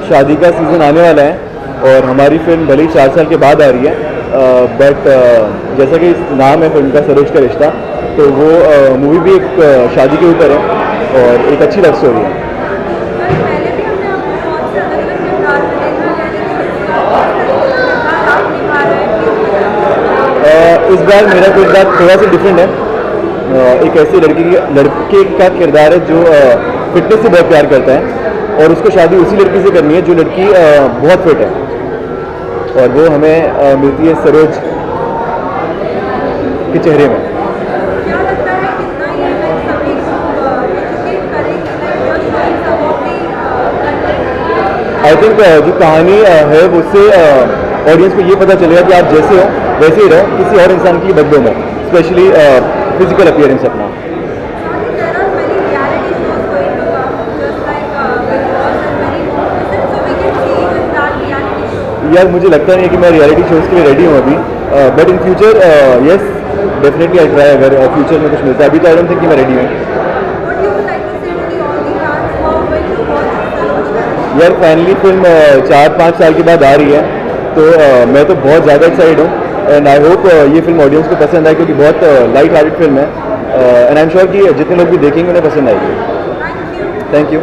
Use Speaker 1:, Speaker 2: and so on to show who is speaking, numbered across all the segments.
Speaker 1: शादी का सीज़न आने वाला है और हमारी फिल्म भले ही 4 साल के बाद आ रही है, बट जैसा कि नाम है फिल्म का, सरोज का रिश्ता, तो वो मूवी भी एक शादी के ऊपर है और एक अच्छी लव स्टोरी है। इस बार मेरा किरदार थोड़ा सा डिफरेंट है। एक ऐसी लड़के का किरदार है जो फिटनेस से बहुत प्यार करता है और उसको शादी उसी लड़की से करनी है जो लड़की बहुत फिट है, और वो हमें मिलती है सरोज के चेहरे में। आई थिंक जो कहानी है उससे ऑडियंस को ये पता चलेगा कि आप जैसे हो वैसे ही रहो, किसी और इंसान की बदलो में, स्पेशली फिजिकल अपीयरेंस अपना। यार मुझे लगता नहीं है कि मैं रियलिटी शोज़ के लिए रेडी हूँ अभी, but in future yes definitely I try, अगर फ्यूचर में कुछ मिलता है। अभी तो आई डोंट थिंक कि मैं रेडी हूँ। यार फाइनली फिल्म 4-5 साल के बाद आ रही है, तो मैं तो बहुत ज़्यादा एक्साइटेड हूँ एंड आई होप ये फिल्म ऑडियंस को पसंद आए, क्योंकि बहुत लाइट हार्टेड फिल्म है एंड आई एम श्योर कि जितने लोग भी देखेंगे उन्हें पसंद आएगी। Thank you.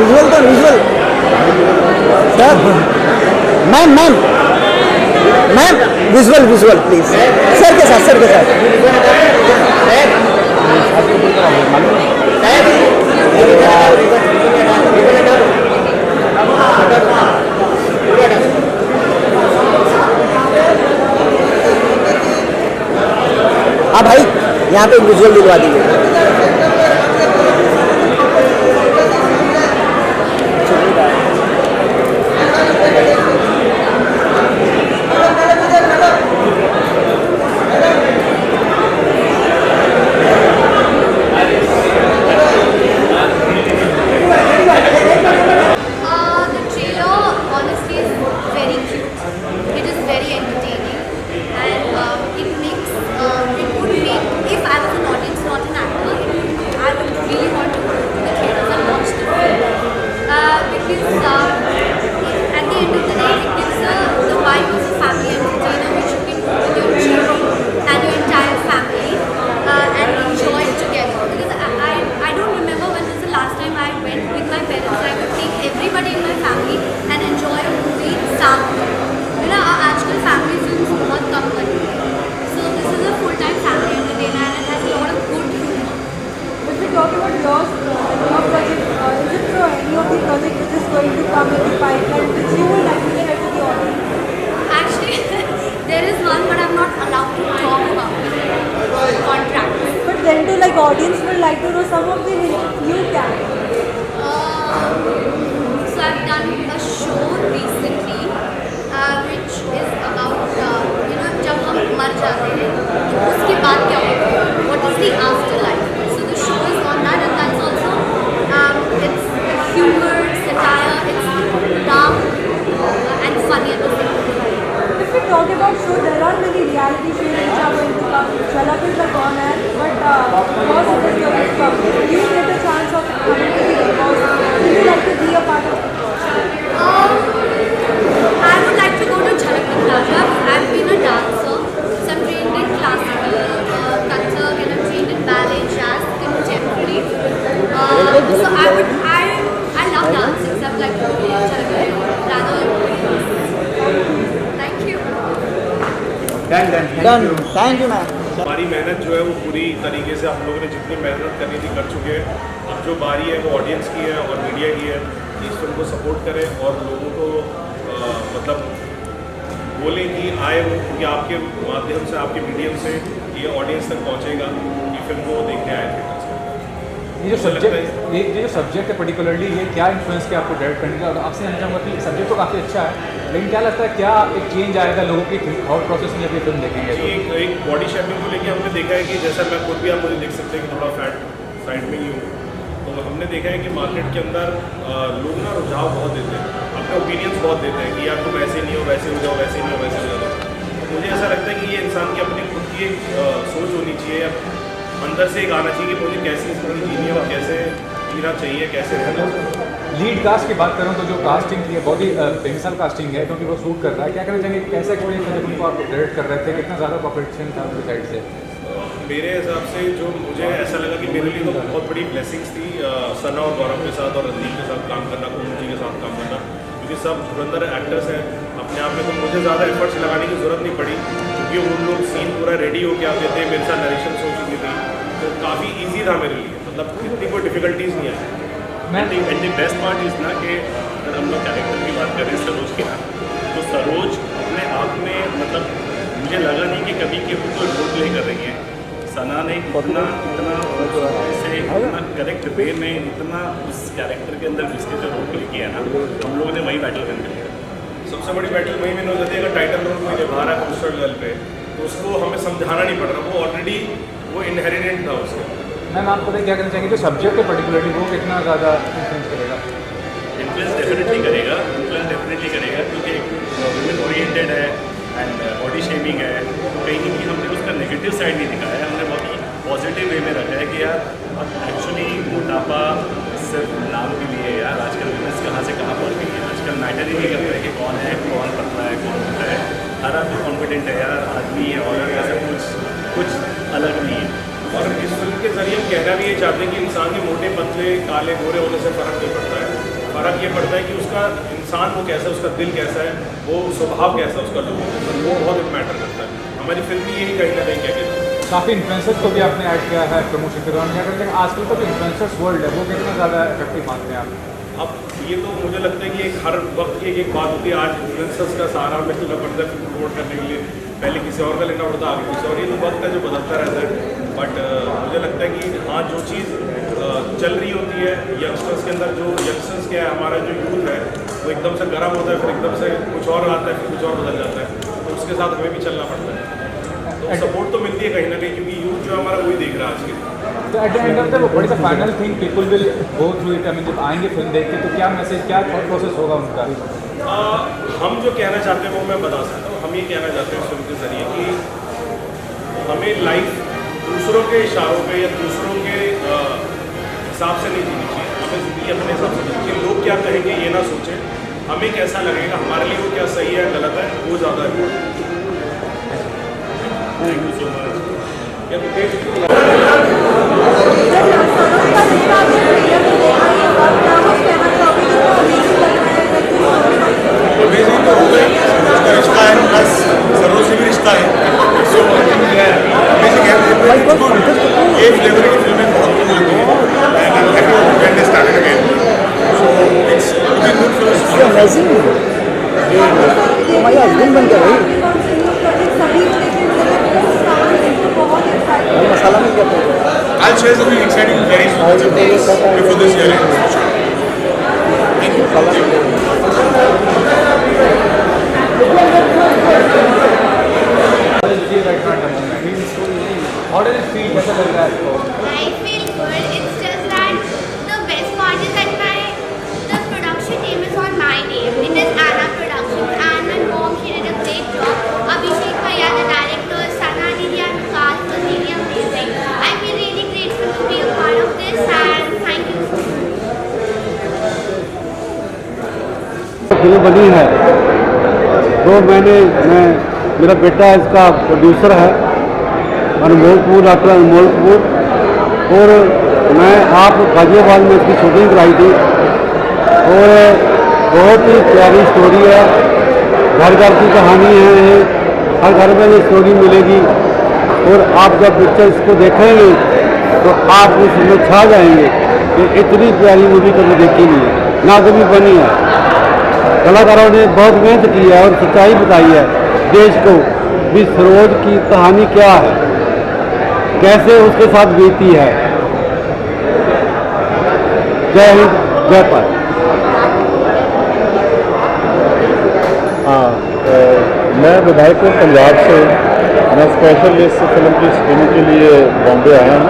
Speaker 2: विजुअल तो visual sir ma'am ma'am ma'am visual visual please sir के साथ हाँ भाई यहाँ पे विजुअल दिलवा दीजिए Then to like audience would like to know some of the new characters.
Speaker 3: So I've done a show recently, which is about जब हम मर जाते हैं तो उसके बाद क्या होता है? What is the afterlife? So the show is on that, and that's also it's humor, satire, it's dark and funny at the same time.
Speaker 4: If we talk about show, there are many reality shows which are going to come. Jhalak is the gone air, but because it is going to come, do you get a chance of coming to the Big Boss? Would you like to be a part of it?
Speaker 3: I would like to go to Jhalak Plaza. I've been a dancer, so I'm trained in classical, Kathak, and I'm trained in ballet, jazz, contemporary. So I love dancing, so I'd like to go to Jhalak Plaza. Thank you.
Speaker 2: Done thank you ma'am
Speaker 5: हमारी मेहनत जो है वो पूरी तरीके से हम लोगों ने जितनी मेहनत करनी थी कर चुके हैं। अब जो बारी है वो ऑडियंस की है और मीडिया की है। इस फिल्म को सपोर्ट करें और लोगों को मतलब बोलें कि आए वो, क्योंकि आपके माध्यम से आपके मीडियम से ये ऑडियंस तक पहुँचेगा कि फिल्म को वो देखने आए थे।
Speaker 6: ये जो सब्जेक्ट है पर्टिकुलरली ये क्या इन्फ्लुएंस किया आपको डायरेक्ट करने का? और आपसे जानना चाहूँगा कि सब्जेक्ट तो काफ़ी अच्छा है, लेकिन क्या लगता है क्या एक चेंज आएगा लोगों की थॉट प्रोसेस में जब ये फिल्म देखेंगे? तो
Speaker 5: एक बॉडी शेपिंग को लेकर हमने देखा है कि जैसा मैं खुद भी आप मुझे देख सकते हैं कि थोड़ा फैट साइड में ही हूँ, तो हमने देखा है कि मार्केट के अंदर लोग ना रुझाव बहुत देते हैं, अपने ओपिनियंस बहुत देते हैं कि यार तुम ऐसे नहीं हो, वैसे हो जाओ, वैसे नहीं हो, वैसे हो जाओ। तो मुझे ऐसा लगता है कि ये इंसान की अपनी खुद की एक सोच होनी चाहिए, अंदर से एक आना चाहिए कि मुझे कैसी ज़िंदगी जीनी है और कैसे जीना चाहिए, कैसे रहना चाहिए।
Speaker 6: लीड कास्ट की बात करूँ तो जो कास्टिंग की है बहुत ही बेमिसाल कास्टिंग है, क्योंकि वो शूट कर रहा है। क्या कहना चाहेंगे कैसा एक्सपीरियंस था जब उनको आप डायरेक्ट कर रहे थे, कितना ज़्यादा कॉपरेशन था उनकी साइड से?
Speaker 5: मेरे हिसाब से जो मुझे ऐसा लगा कि मेरे लिए तो बहुत बड़ी ब्लेसिंग्स थी सना और गौरव के साथ और रणदीप के साथ काम करना, कुंभ जी के साथ काम करना, क्योंकि सब धुरंधर एक्टर्स हैं अपने आप में, तो मुझे ज़्यादा एफर्ट्स लगाने की ज़रूरत नहीं पड़ी, क्योंकि उन लोग सीन पूरा रेडी होकर आते थे, मेरे साथ नरेशन हो चुकी थी, तो काफ़ी ईजी था मेरे लिए, मतलब इतनी कोई डिफ़िकल्टीज नहीं आई।
Speaker 7: And the best part is ना कि अगर हम लोग कैरेक्टर की बात करें सरोज की ना, तो सरोज अपने आप में मतलब मुझे लगा नहीं कि कभी कि वो रोल प्ले कर रही हैं। सना ने इतना से इतना करेक्ट वे में इतना उस कैरेक्टर के अंदर जिसके जो रोल प्ले किया ना, हम लोगों ने वही बैटल करने लिया।
Speaker 5: सबसे बड़ी बैटल वही मैंने हो जाती है अगर टाइटल रोल कोई निभा रहा है कॉन्स्टेबल गर्ल पे, तो उसको हमें समझाना नहीं पड़ रहा, वो ऑलरेडी वो इनहेरिटेंट था उसके।
Speaker 6: मैम आप पता है क्या करना चाहेंगे, जो सब्जेक्ट है पर्टिकुलरली वो कितना ज़्यादा इन्फ्लुएंस करेगा?
Speaker 7: इन्फ्लुएंस डेफिनेटली करेगा, क्योंकि वुमेन ओरिएंटेड है एंड बॉडी शेमिंग है, तो कहीं ना कहीं हमने उसका नेगेटिव साइड नहीं दिखाया है, हमने बहुत ही पॉजिटिव वे में रखा है कि यार अब एक्चुअली मोटापा सिर्फ नाम के लिए यार आजकल वुमेन्स कहाँ से कहाँ पहुँच गई है, आजकल मैटर ही नहीं करता है कि कौन है, कौन पतला है, कौन मोटा है, हर आदमी कॉन्फिडेंट है यार, आदमी है औरत ऐसा कुछ अलग नहीं है।
Speaker 5: और इस फिल्म के जरिए हम कहना भी ये चाहते हैं कि इंसान के मोटे पतले काले गोरे होने से फ़र्क नहीं पड़ता है, फ़र्क ये पड़ता है कि उसका इंसान वो कैसा है, उसका दिल कैसा है, वो स्वभाव कैसा है उसका, वो बहुत मैटर करता है। हमारी फिल्म भी यही कहीं ना कहीं क्या कहते हैं।
Speaker 6: काफ़ी इन्फ्लुएंसर्स को भी आपने ऐड किया है प्रमोशन के दौरान, क्या करते हैं आजकल का जो इन्फ्लुएंसर्स वर्ल्ड है वो कितना ज़्यादा इफेक्टिव मानते हैं आप?
Speaker 5: अब ये तो मुझे लगता है कि एक हर वक्त की एक बात होती है, आज इन्फ्लुएंसर्स का सहारा हमें लेना पड़ता है फिल्म प्रमोट करने के लिए, पहले किसी और का लेना पड़ता है, आगे किसी और, ये तो वक्त है जो बदलता रहता है। बट मुझे लगता है कि हाँ, जो चीज़ चल रही होती है यंगस्टर्स के अंदर, जो यंगस्टर्स क्या है, हमारा जो यूथ है वो एकदम से गर्म होता है, फिर एकदम से कुछ और आता है, फिर कुछ और बदल जाता है, तो उसके साथ हमें भी चलना पड़ता है। तो सपोर्ट तो मिलती है कहीं ना कहीं, क्योंकि यूथ जो हमारा वही देख रहा है आज के।
Speaker 6: तो at the end of the what is the final thing people will go through it, I mean जब आएंगे फिल्म देख के तो क्या मैसेज, क्या थॉट प्रोसेस होगा उनका?
Speaker 5: हम जो कहना चाहते हैं वो मैं बता सकता हूँ। हम ये कहना चाहते हैं इस फिल्म के जरिए कि हमें लाइफ दूसरों के इशारों पे या दूसरों के हिसाब से नहीं जीनी चाहिए, हमें ज़िंदगी अपने हिसाब से जीनी चाहिए। लोग क्या कहेंगे ये ना सोचें, हमें कैसा लगेगा, हमारे लिए वो क्या सही है गलत है, वो ज़्यादा है।
Speaker 7: Thank you so much.
Speaker 8: Amazing तो हो गई, उसका रिश्ता है प्लस सरोज से भी रिश्ता है, सो अमेजिंग है। ये फ्लेवर की फिल्में बहुत कम लगती हैं and I am happy when they started again, so it's looking good for us.
Speaker 1: Amazing हमारे हस्बैंड बन गया भाई, मसाला नहीं करते।
Speaker 8: I'll share something exciting very soon before this year ends. Thank you.
Speaker 6: How does it feel? कैसा लग रहा है आपको?
Speaker 3: I feel good. It's just that the best part is that the production name is on my name. It is Anna Productions, and my mom, she did a great job. Abhishek Bhaiya, the director, Sana Didi and cast was really amazing. I feel really grateful to be a part of this, and thank you so much.
Speaker 1: Film बनी है तो मेरा बेटा इसका producer है, अनमोल Kapoor, doctor अनमोल कपूर, और मैं आप गाजियाबाद में इसकी शूटिंग कराई थी और बहुत ही प्यारी स्टोरी है, घर घर की कहानी है ये, हर घर में ये स्टोरी मिलेगी और आप जब पिक्चर इसको देखेंगे तो आप उसमें छा जाएंगे कि इतनी प्यारी मूवी कभी देखी नहीं है, ना कभी बनी है। कलाकारों ने बहुत मेहनत की है और सच्चाई बताई है देश को भी सरोज की कहानी क्या है, कैसे उसके साथ बीती है। जय हिंद, जय भारत। मैं विधायक हूँ पंजाब से, मैं स्पेशल इस फिल्म की स्क्रीनिंग के लिए बॉम्बे आया हूँ।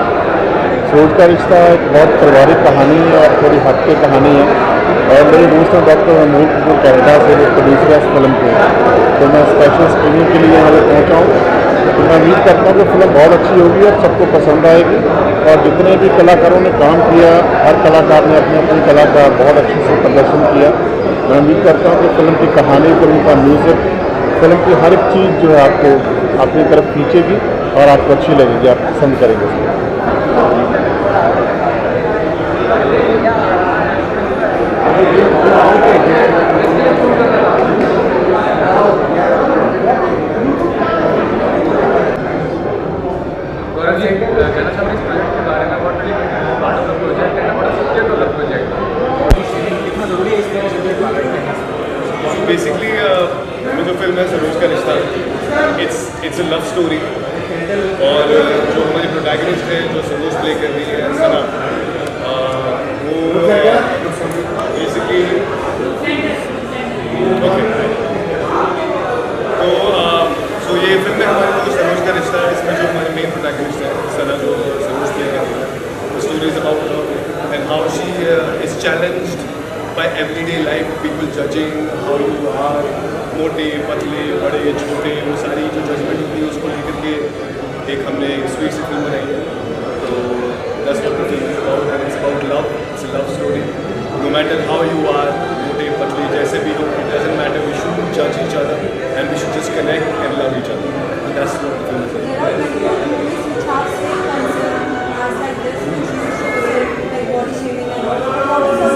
Speaker 1: सरोज का रिश्ता एक बहुत पारिवारिक कहानी है और थोड़ी हट के कहानी है और मेरे दोस्त हैं डॉक्टर अनमोल कपूर कनाडा से, जो प्रोड्यूसर है इस फिल्म के, तो मैं स्पेशल स्क्रीनिंग के लिए यहाँ पर पहुँचा हूँ। तो मैं उम्मीद करता हूँ कि फिल्म बहुत अच्छी होगी और सबको पसंद आएगी और जितने भी कलाकारों ने काम किया, हर कलाकार ने अपनी अपनी कला का बहुत अच्छे से प्रदर्शन किया। मैं उम्मीद करता हूँ कि फिल्म की कहानी, फिल्म का म्यूज़िक, फिल्म की हर एक चीज़ जो है आपको अपनी तरफ खींचेगी और आपको अच्छी लगेगी, आप पसंद करेंगे उसको।
Speaker 8: बेसिकली जो फिल्म है सरोज का रिश्ता, इट्स अ लव स्टोरी और जो हमारी प्रोटैगनिस्ट है जो सरोज प्ले कर रही है सना, वो बेसिकली ओके, तो ये फिल्म में हमारे सना जो सरोज प्ले कर रही है, the story is about her and how she is challenged by everyday life, people judging how you are, मोटे पतले बड़े छोटे, वो सारी जो जजमेंट होती है उसको लेकर के एक हमने स्वीट सी फिल्म बनाई है. तो that's what the film is about, and it's about love. It's a love story. No matter how you are, मोटे पतले जैसे भी हो, it doesn't matter. We shouldn't judge each other, and we should just connect and love each other. And that's what the film is about.
Speaker 4: There are many movies which have same concept as like this, which is like body shaming and all. What is the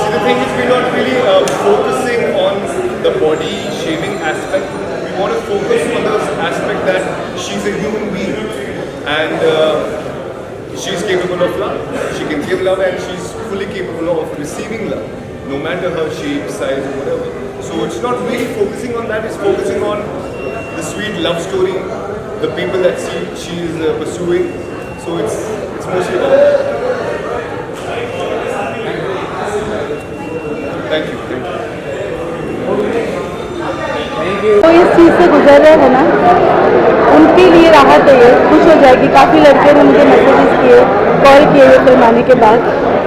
Speaker 8: See, the thing is, we're not really focusing on the body shaming aspect. We want to focus on the aspect that she's a human being, and she's capable of love. She can give love, and she's fully capable of receiving love, no matter her shape, size, or whatever. So it's not really focusing on that. It's focusing on the sweet love story, the people that she is pursuing. So it's mostly about that. Thank you.
Speaker 9: तो इस चीज़ से गुजर रहे हैं ना, उनके लिए राहत है, ये खुश हो जाएगी. काफ़ी लड़के ने मुझे मैसेजेस किए, कॉल किए ये फिल्म आने के बाद.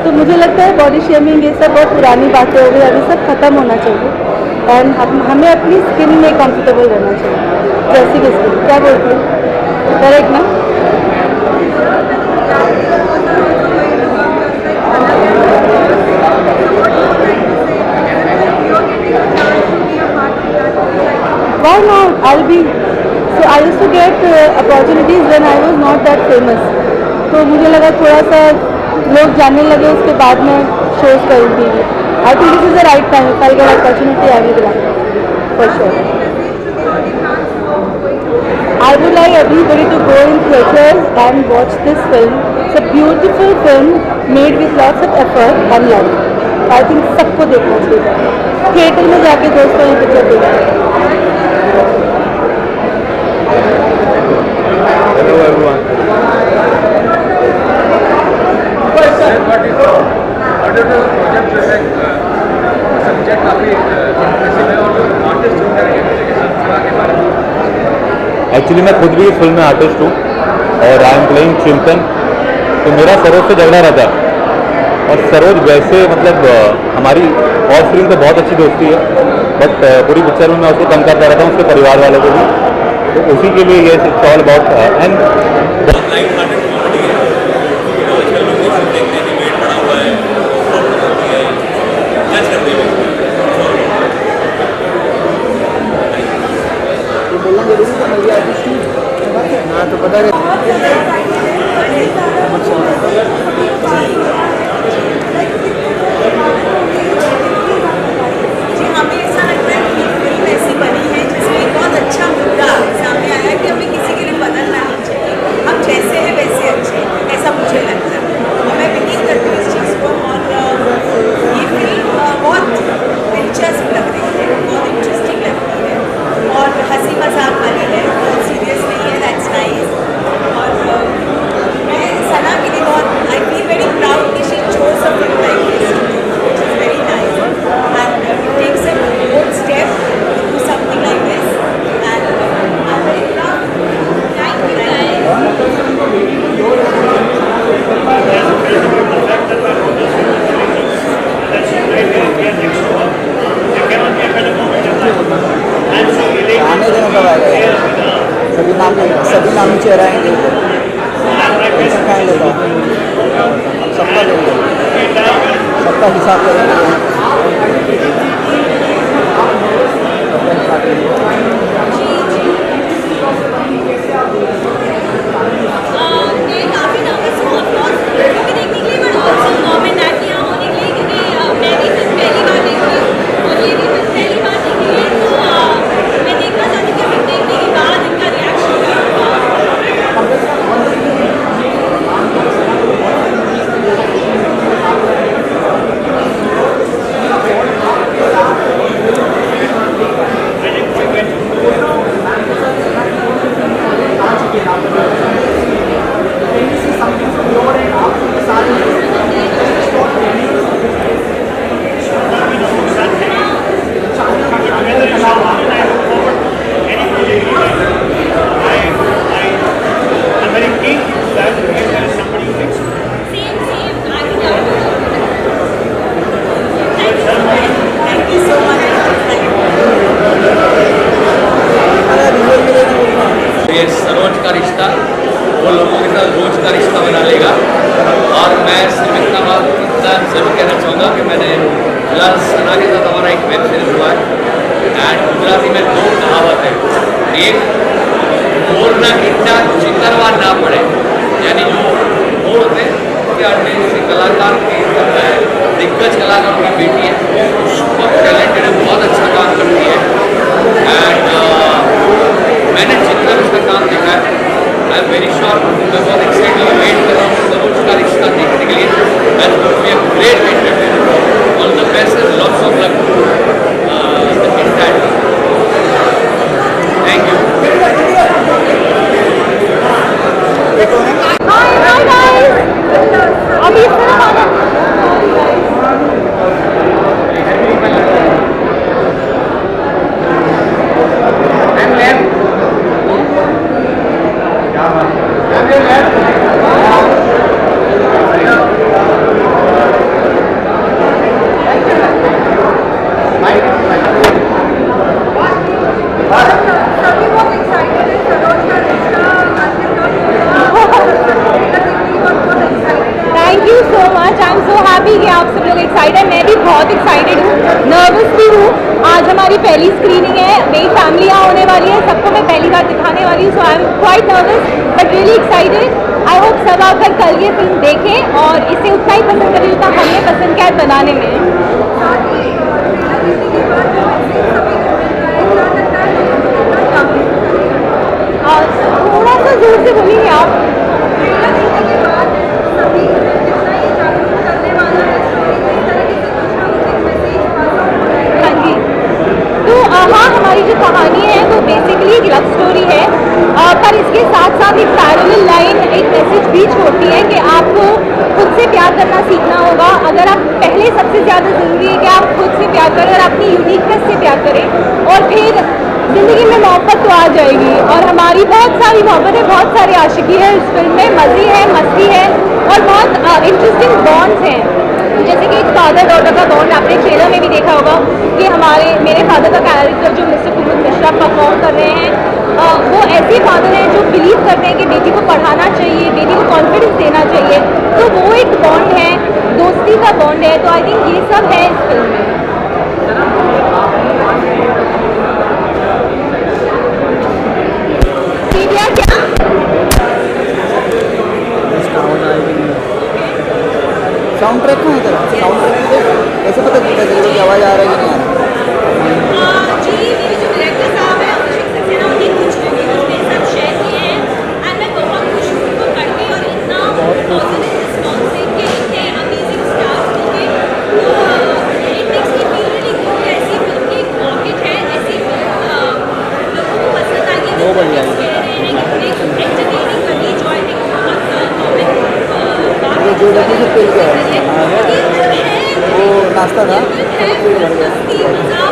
Speaker 9: तो मुझे लगता है बॉडी शेमिंग ये सब बहुत पुरानी बातें हो गई, अभी सब खत्म होना चाहिए. एंड हमें अपनी स्किन में कंफर्टेबल रहना चाहिए, जैसी भी स्किन. क्या बोलती है, करेक्ट ना? Why not? I'll be. So I used to get opportunities when I was not that famous. तो मुझे लगा थोड़ा सा लोग जानने लगे, उसके बाद में shows करूँगी. I think this is the right time. If I get opportunity, I will do that for sure. I would like everybody to go in theaters and watch this film. It's a beautiful film made with lots of effort and love. I think सबको देखना चाहिए. Theatre में जाके दोस्तों ये picture देखना.
Speaker 1: Hello everyone.
Speaker 6: Subject काफ़ी interesting है और आर्टिस्ट ढूंढ रहे हैं के साथ सना के बारे में.
Speaker 1: एक्चुअली मैं खुद भी इस फिल्म में आर्टिस्ट हूँ और आई एम प्लेइंग चिंतन. तो मेरा सरोज से झगड़ा रहता है और सरोज वैसे मतलब हमारी ऑफ स्क्रीन तो बहुत अच्छी दोस्ती है, बट पूरी पिक्चर में मैं उसको तंग करता रहता हूँ, उसके परिवार वालों को भी. तो उसी के लिए ये इट्स ऑल अबाउट एंड
Speaker 10: बहुत लाइट हार्टेड कॉमेडी है. आजकल लोग ये सब देखते हैं कि वेट बढ़ा हुआ है, प्रॉब्लम होती है, जज करते हैं.
Speaker 9: बोलना जरूरी था, मैं आर्टिस्ट हूँ. हाँ तो पता है.
Speaker 2: हमें ऐसा लगता है कि फिल्म ऐसी बनी है जिसमें एक बहुत अच्छा मुद्दा सामने आया कि हमें किसी के लिए बदलना नहीं चाहिए, हम जैसे हैं वैसे अच्छे, ऐसा मुझे लगता है और मैं बिलीव करती हूँ इस चीज़ को. और ये फिल्म बहुत दिलचस्प लग रही है, बहुत इंटरेस्टिंग लग रही है और हंसी मजाक वाली है, बहुत सीरियस नहीं है. That's nice. और मैं सना के लिए बहुत आई फील वेरी प्राउड कि she chose a film like this, which is very nice, and it takes a good step to do something like this, and I'm very proud. Thank you guys.
Speaker 9: आने देना कब आएगा? सभी नामी चेहरा आएंगे. ऐसा कहाँ लेगा? सबका लेंगे, सबका हिसाब करेंगे.
Speaker 3: मैं काफ़ी नर्वस हूँ ऑफकोर्स क्योंकि देखने के लिए, but also mom and dad के यहाँ होने के लिए, क्योंकि मैं भी फिल्म पहली बार देख रही हूँ और ये भी फिल्म पहली बार देखेंगे. तो मैं देखना चाहती हूँ कि फिल्म देखने के बाद इनका रिएक्शन क्या होगा.
Speaker 10: वो लोगों के साथ रोज का रिश्ता बना लेगा। और मैं सिर्फ इतना बात जरूर कहना चाहूँगा कि मैंने फिलहाल सना के साथ हमारा एक वेब सीरीज हुआ है एंड गुजराती में 2 कहावत है। एक, मोरना ईटा चितरवा ना पड़े, यानी जो मोर होते हैं कि अंडे से कलाकार की दिग्गज कलाकारों की बेटी है, बहुत टैलेंटेड है, बहुत अच्छा काम करती है एंड मैंने जितना भी उसका काम देखा है आई एम वेरी श्योर, मैं बहुत एक्साइटेड वेट कर रहा हूँ सरोज का रिश्ता देखने के लिए। ग्रेट वेट करते हैं। All the best and lots of luck the entire team. Thank you.
Speaker 9: Hi guys, अभी इस तरफ आना।
Speaker 4: सभी बहुत एक्साइटेड है सरोज का रिश्ता
Speaker 9: thank you so much, I am so happy कि आप सब लोग एक्साइटेड हैं। मैं भी बहुत एक्साइटेड हूँ, नर्वस भी हूँ। आज हमारी पहली स्क्रीनिंग है, मेरी फैमिली यहाँ होने वाली है, सबको मैं पहली बार दिखाने वाली हूँ, so I am quite nervous but really excited. I hope सब आकर कल ये फिल्म देखें और इसे उतना ही पसंद करें जितना हमने पसंद किया है बनाने में। थोड़ा सा जोर से बोलिए आप। हाँ जी, तो हाँ, हमारी जो कहानी है वो बेसिकली एक लव स्टोरी है, पर इसके साथ साथ एक पैरेलल लाइन, एक मैसेज भी छोड़ती है कि आपको खुद से प्यार करना सीखना होगा। अगर आप पहले सबसे ज़्यादा ज़रूरी है कि आप खुद से प्यार करें और अपनी यूनिकनेस से प्यार करें और फिर ज़िंदगी में मोहब्बत तो आ जाएगी। और हमारी बहुत सारी मोहब्बत है, बहुत सारी आशिकी है इस फिल्म में, मज़े है, मस्ती है और बहुत इंटरेस्टिंग बॉन्ड्स हैं। जैसे कि एक फादर डॉटर का बॉन्ड आपने ट्रेलर में भी देखा होगा कि मेरे फादर का कैरेक्टर जो मिस्टर कुमुद मिश्रा परफॉर्म कर रहे हैं, वो ऐसे फादर हैं जो बिलीव करते हैं कि बेटी को पढ़ाना चाहिए, बेटी को कॉन्फिडेंस देना चाहिए। तो वो एक बॉन्ड है, दोस्ती का बॉन्ड है। तो आई थिंक ये सब है इस फिल्म में।
Speaker 11: साउंड ट्रैक कहाँ है तेरा? साउंड ट्रैक कैसे पता चलता है तेरे को आवाज़ आ रहा है कि नहीं आ रहा?
Speaker 2: जी, मेरे जो डायरेक्टर साहब हैं अभिषेक सक्सेना, उनने कुछ रिव्यूज मेरे साथ शेयर किए हैं एंड मैं बहुत खुश हूँ उनको पढ़ के और इतना पॉजिटिव रिस्पॉन्स देख के, इतने अमेजिंग स्टार्स मिल के। तो it makes me feel really good कि ऐसी फिल्म की एक मार्केट है, ऐसी फिल्म लोगों को पसंद आएगी। वो बढ़िया है, एंटरटेनिंग लगी, जॉइनिंग बहुत
Speaker 11: जो लगी से पेल गया है वो नाश्ता था।
Speaker 2: है, मस्ती, मजा